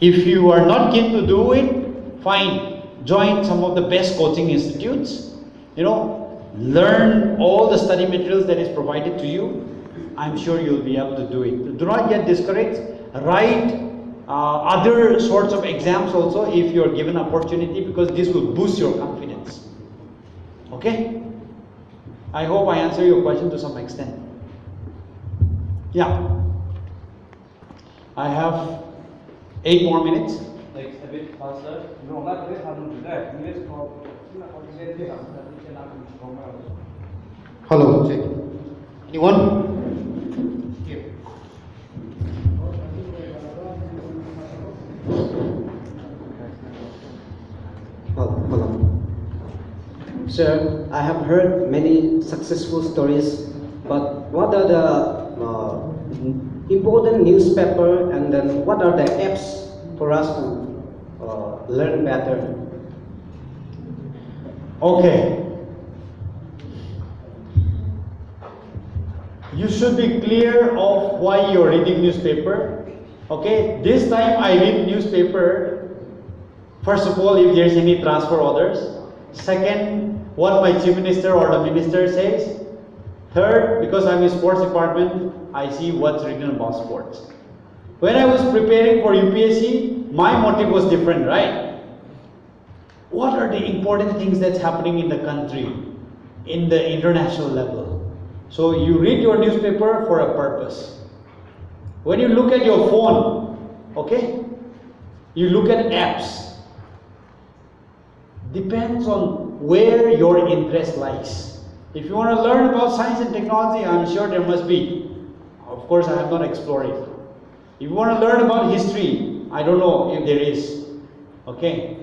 If you are not keen to do it, fine. Join some of the best coaching institutes. Learn all the study materials that is provided to you. I'm sure you'll be able to do it. Do not get discouraged. Write other sorts of exams also if you're given opportunity, because this will boost your confidence. Okay? I hope I answer your question to some extent. Yeah. I have 8 more minutes. Like a bit faster. No, not very hard to do that. Hello, check. Anyone? Here. Hello. Sir, I have heard many successful stories, but what are the important newspaper, and then what are the apps for us to learn better? Okay. You should be clear of why you're reading newspaper. Okay, this time I read newspaper. First of all, if there's any transfer orders. Second, what my chief minister or the minister says. Third, because I'm in sports department, I see what's written about sports. When I was preparing for UPSC, my motive was different, right? What are the important things that's happening in the country, in the international level? So you read your newspaper for a purpose. When you look at your phone, okay, you look at apps. Depends on where your interest lies. If you want to learn about science and technology, I'm sure there must be. Of course, I have not explored it. If you want to learn about history, I don't know if there is. Okay?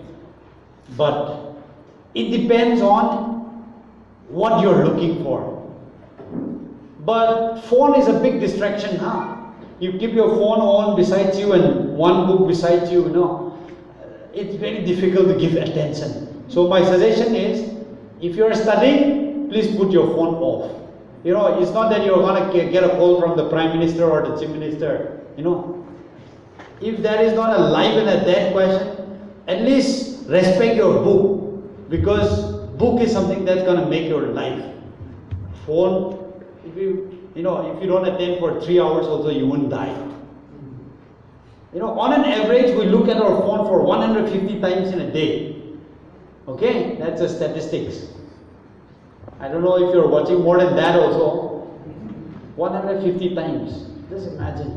But it depends on what you're looking for. But phone is a big distraction, huh? You keep your phone on beside you and one book beside you, it's very difficult to give attention. So my suggestion is, if you're studying, please put your phone off. It's not that you're going to get a call from the Prime Minister or the Chief Minister, If that is not a live and a dead question, at least respect your book, because book is something that's going to make your life. Phone, if you don't attend for 3 hours also, you won't die. On an average, we look at our phone for 150 times in a day. Okay, that's the statistics. I don't know if you're watching more than that also. 150 times. Just imagine.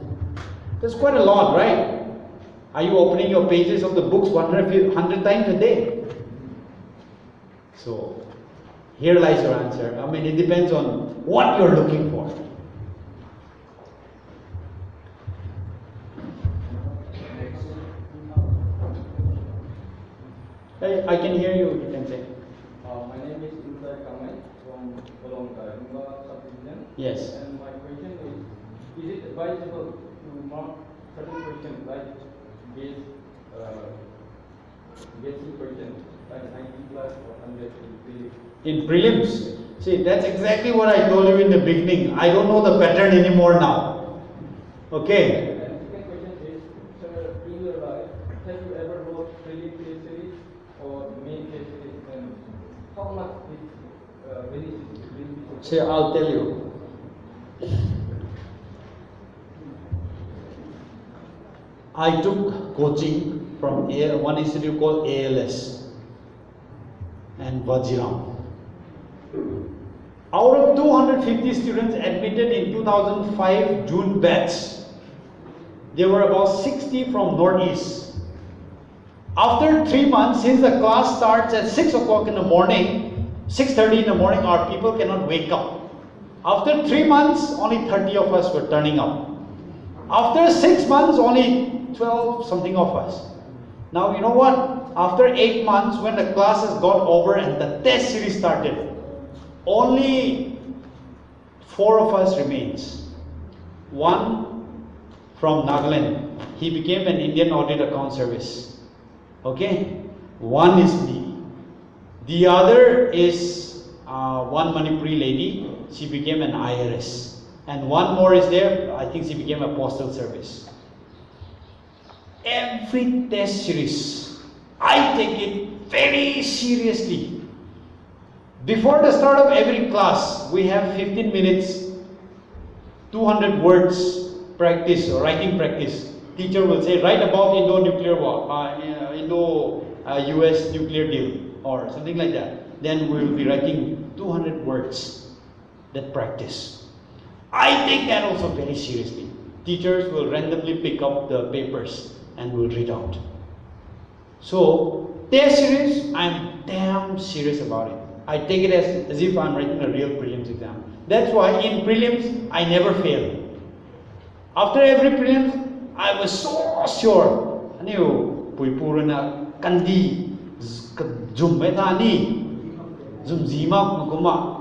That's quite a lot, right? Are you opening your pages of the books 100 times a day? So, here lies your answer. I mean, it depends on what you're looking for. Hey, I can hear you, you can say. My name is Imphal Kamei from Imphal subdivision. Yes. And my question is it advisable to mark certain questions like basic questions like 90 plus or 100 in prelims? See, that's exactly what I told you in the beginning. I don't know the pattern anymore now. Okay. And the second question is, sir, in your life, have you ever wrote prelim case series or main case series, and how much is beneficial? See, I'll tell you. I took coaching from one institute called ALS and Vajiram. Out of 250 students admitted in 2005 June batch, there were about 60 from Northeast. After 3 months, since the class starts at 6 o'clock in the morning, 6:30 in the morning, our people cannot wake up. After 3 months, only 30 of us were turning up. After 6 months, only 12 something of us. Now, you know what? After 8 months, when the classes got over and the test series started, only 4 of us remains. One from Nagaland. He became an Indian Audit Account Service. Okay? One is me. The other is one Manipuri lady. She became an IRS. And one more is there. I think she became a postal service. Every test series, I take it very seriously. Before the start of every class, we have 15 minutes, 200 words practice, or writing practice. Teacher will say, write about Indo-nuclear war, Indo-US nuclear deal, or something like that. Then we will be writing 200 words, that practice. I take that also very seriously. Teachers will randomly pick up the papers and will read out. So, test series, I'm damn serious about it. I take it as if I'm writing a real prelims exam. That's why in prelims, I never fail. After every prelims, I was so sure.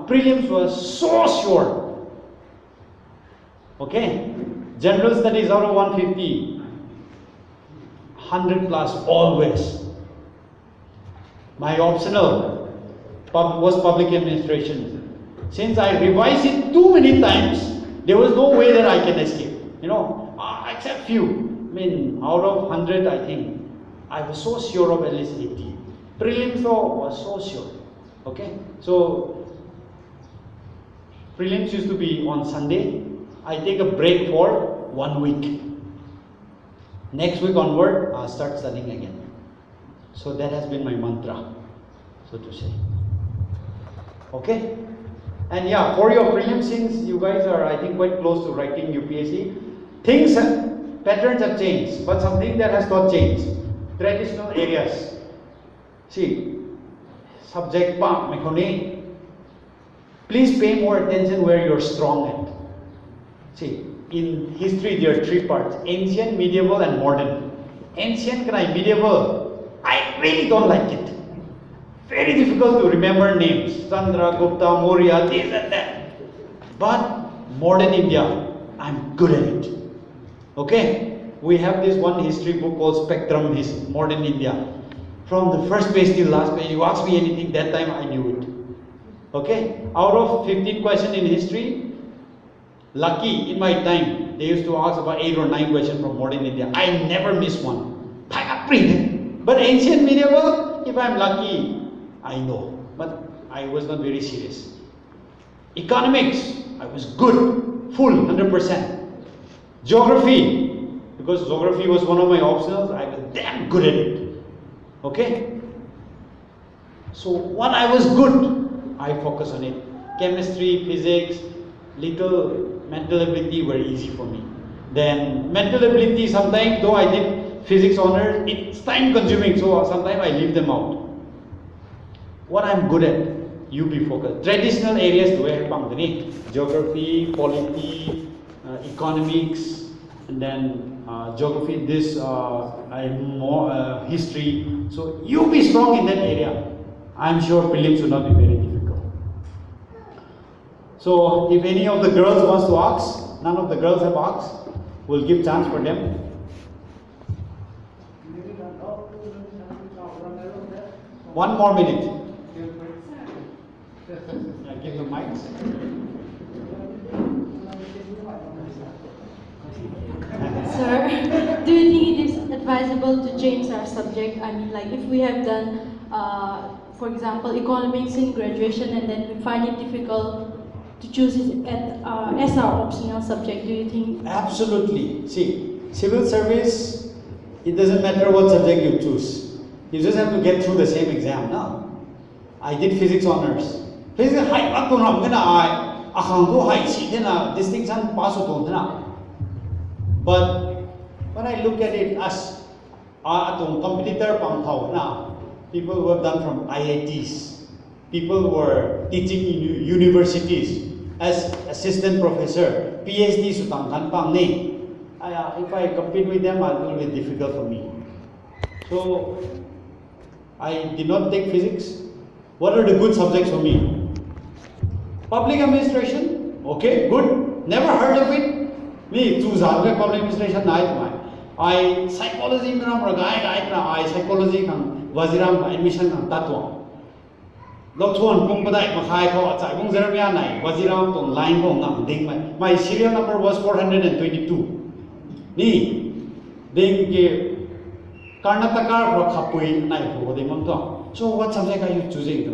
Prelims was so sure. Okay? General studies out of 150. 100 plus always. My optional was public administration. Since I revised it too many times, there was no way that I can escape. Except few. I mean, out of 100, I think, I was so sure of at least 80. Prelims though was so sure. Okay? So, prelims used to be on Sunday. I take a break for 1 week. Next week onward, I'll start studying again. So that has been my mantra, so to say. Okay? And yeah, for your prelims, since you guys are, I think, quite close to writing UPSC, patterns have changed, but something that has not changed. Traditional areas. See, subject pa, mekoni. Please pay more attention where you're strong at. See, in history there are three parts: ancient, medieval, and modern. Ancient, medieval, I really don't like it. Very difficult to remember names. Chandra, Gupta, Maurya, this and that. But modern India, I'm good at it. Okay? We have this one history book called Spectrum, Modern India. From the first page till last page, you ask me anything, that time I knew it. Okay? Out of 15 questions in history, lucky in my time, they used to ask about 8 or 9 questions from modern India. I never miss one. But ancient medieval, if I'm lucky, I know. But I was not very serious. Economics, I was good, full, 100%. Geography, because geography was one of my optionals, I was damn good at it. Okay? So when I was good, I focus on it. Chemistry, physics, little mental ability were easy for me. Then mental ability, sometimes though I did physics honors, it's time consuming, so sometimes I leave them out. What I'm good at, you be focused. Traditional areas do I have geography, polity, economics, and then geography, history. So you be strong in that area. I'm sure prelims will not be very difficult. So if any of the girls wants to ask, none of the girls have asked, we'll give chance for them. One more minute. Give the mics. Sir, do you think it is advisable to change our subject? I mean, like if we have done, for example, economics in graduation and then we find it difficult to choose it as our optional subject, do you think? Absolutely. See, civil service, it doesn't matter what subject you choose. You just have to get through the same exam. No? I did physics honors. Physics high distinction pass. But when I look at it as competitor, people who have done from IITs, people who are teaching in universities as assistant professor, PhD, if I compete with them, it will be difficult for me. So I did not take physics. What are the good subjects for me? Public administration, okay, good. Never heard of it. Me, choose public administration. I psychology, I psychology waziram admission tatwa. Loksuan kung paday makai ko at kung zeramian waziram tong line ko ngam ding my serial number was 422. Ni ding ke Karnataka ro khapui nai ho de mam to. So what subject are you choosing?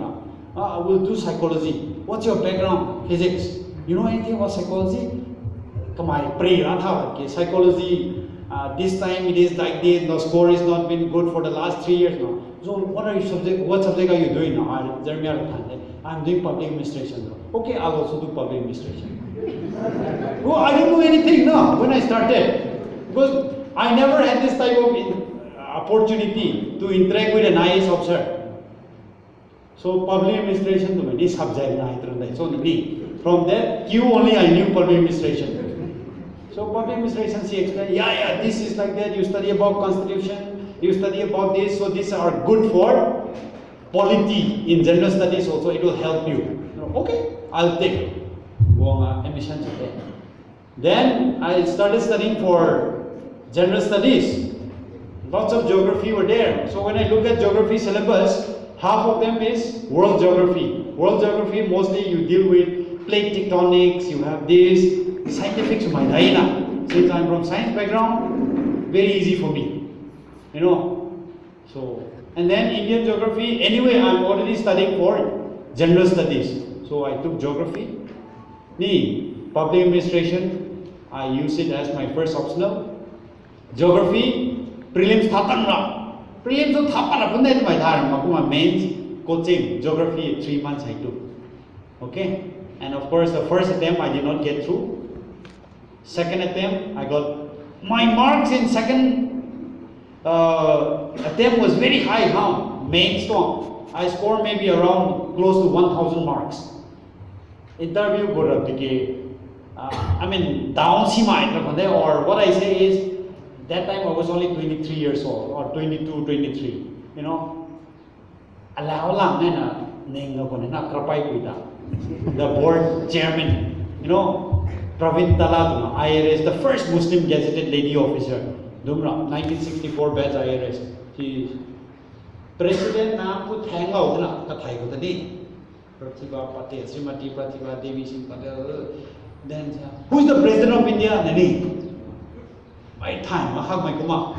I will do psychology. What's your background? Physics. You know anything about psychology? Kamei, psychology. This time it is like this. The score is not been good for the last 3 years now. So what subject are you doing now? I'm doing public administration. Okay, I'll also do public administration. Well, I don't know anything now when I started, because I never had this type of opportunity to interact with an IAS officer. So public administration to me, this subject so from that Q only I knew public administration. So public administration, she explained, yeah, this is like that. You study about constitution, you study about this, so these are good for polity in general studies also. It will help you. Okay, I'll take admission today. Then I started studying for general studies. Lots of geography were there. So when I look at geography syllabus, half of them is world geography. World geography, mostly you deal with plate tectonics, you have this, scientific, since I'm from science background, very easy for me, So, and then Indian geography, anyway, I'm already studying for general studies. So I took geography. Public administration, I use it as my first optional. Geography, prelims Prelims to mains coaching, geography 3 months I took. Okay? And of course, the first attempt I did not get through. Second attempt, I got my marks in second attempt was very high, main strong. I scored maybe around close to 1,000 marks. Interview go up I mean, down or what I say is, that time I was only 23 years old, or 22, 23, you know. The board chairman, you know, Pravin Taladuna, IRS, the first Muslim gazetted lady officer, 1964 batch IRS. She President na put hang out na kathay ko tadi. Pratibha Patel, Srimati Pratibha Devi Singh Patel. Then who's the president of India? Nani. My time, mahag my kuma.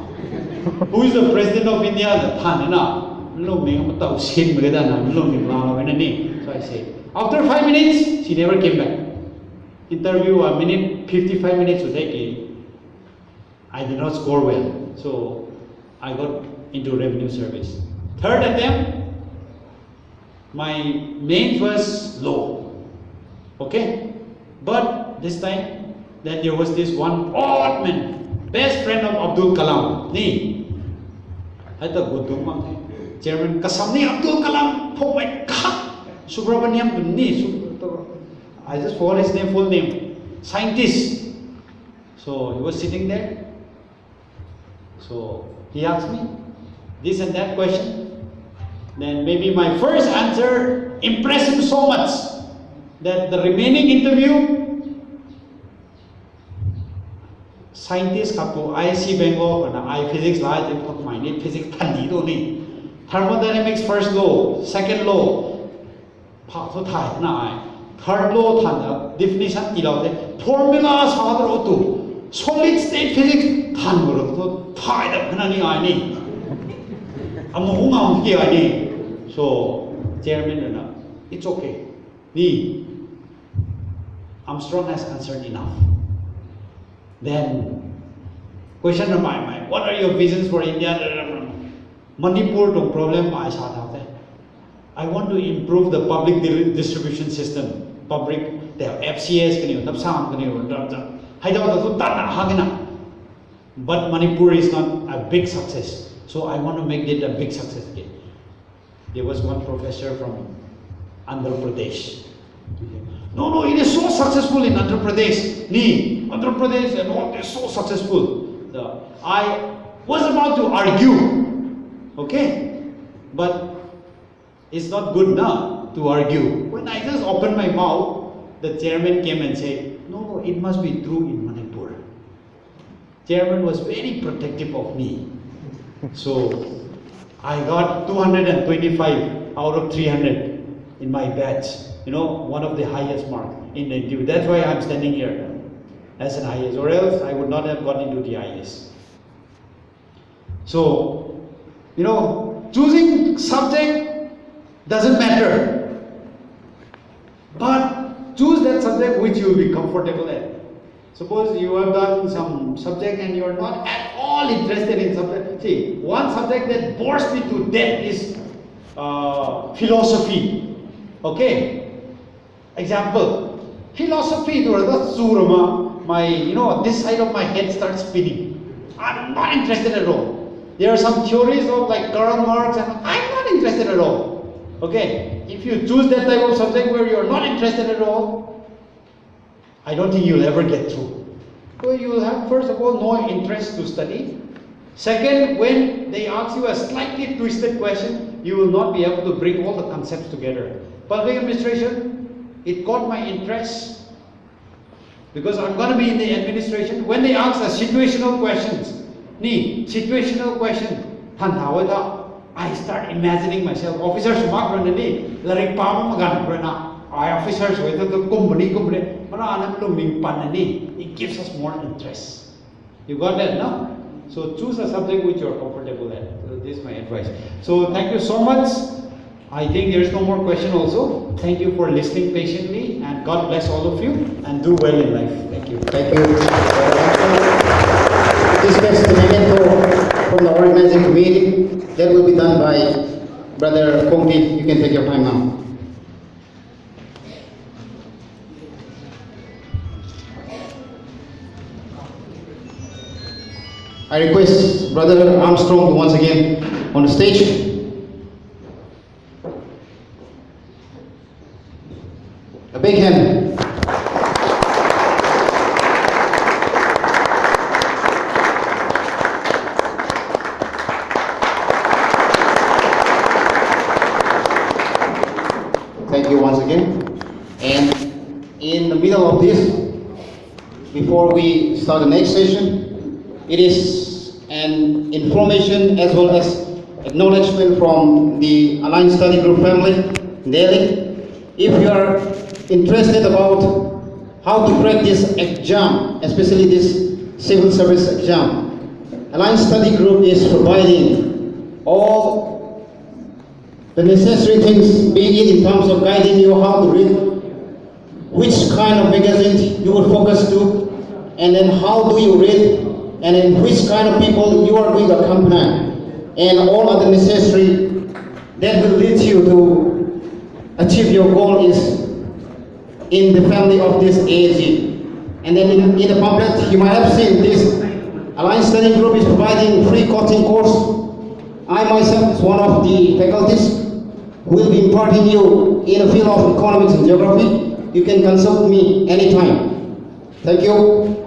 Who is the president of India? The Than na. So I say, after 5 minutes, she never came back. Interview a minute, 55 minutes to take it. I did not score well, so I got into revenue service. Third attempt, my mains was low. Okay, but this time, then there was this one odd man, best friend of Abdul Kalam. Ni, I thought good Chairman Kasamni Abdul Kalam, oh my God, Subramaniam Ni. I just forgot his name, full name. Scientist. So he was sitting there. So he asked me this and that question. Then maybe my first answer impressed him so much that the remaining interview, scientists kapu IC Bengal and I physics lies in my need physics only. Thermodynamics first law, second law, third law, definition, formula, solid state physics, so, Chairman, it's okay. Armstrong has answered enough. Then, question of my mind, what are your visions for India? Manipur to problem I want to improve the public distribution system. Public, they have FCS, but Manipur is not a big success. So I want to make it a big success again. There was one professor from Andhra Pradesh. No, it is so successful in Andhra Pradesh. Andhra Pradesh and all, they're so successful. I was about to argue. Okay, but it's not good now to argue. When I just opened my mouth, the chairman came and said, no, it must be true in Manipur. Chairman was very protective of me. So I got 225 out of 300 in my batch. You know, one of the highest marks in the interview. That's why I'm standing here as an IS, or else I would not have got into the IS. So, you know, choosing subject doesn't matter, but choose that subject which you will be comfortable at. Suppose you have done some subject and you are not at all interested in subject. See, one subject that bores me to death is philosophy. Okay, example, philosophy. This side of my head starts spinning. I'm not interested at all. There are some theories of like Karl Marx, and I'm not interested at all. Okay, if you choose that type of subject where you're not interested at all, I don't think you'll ever get through. So you will have, first of all, no interest to study. Second, when they ask you a slightly twisted question, you will not be able to bring all the concepts together. Public administration, it caught my interest because I'm going to be in the administration. When they ask us situational questions, situational question, I start imagining myself. Officers officers it gives us more interest. You got that, no? So choose a subject which you are comfortable at. So this is my advice. So thank you so much. I think there is no more question also. Thank you for listening patiently, and God bless all of you, and do well in life. Thank you. Thank you. This is the memento from the organizing committee. That will be done by Brother Kongti. You can take your time now. I request Brother Armstrong once again on the stage. A big hand. Thank you once again. And in the middle of this, before we start the next session, it is an information as well as acknowledgement from the Alliance Study Group family in Delhi. If you are interested about how to crack this exam, especially this civil service exam, Alliance Study Group is providing all the necessary things, be it in terms of guiding you how to read, which kind of magazine you will focus to, and then how do you read, and then which kind of people you are going to accompany, and all other necessary that will lead you to achieve your goal is in the family of this ASG. And then in the pamphlet, you might have seen this Alliance Study Group is providing free coaching course. I myself is one of the faculties who will be imparting you in the field of economics and geography. You can consult me anytime. Thank you.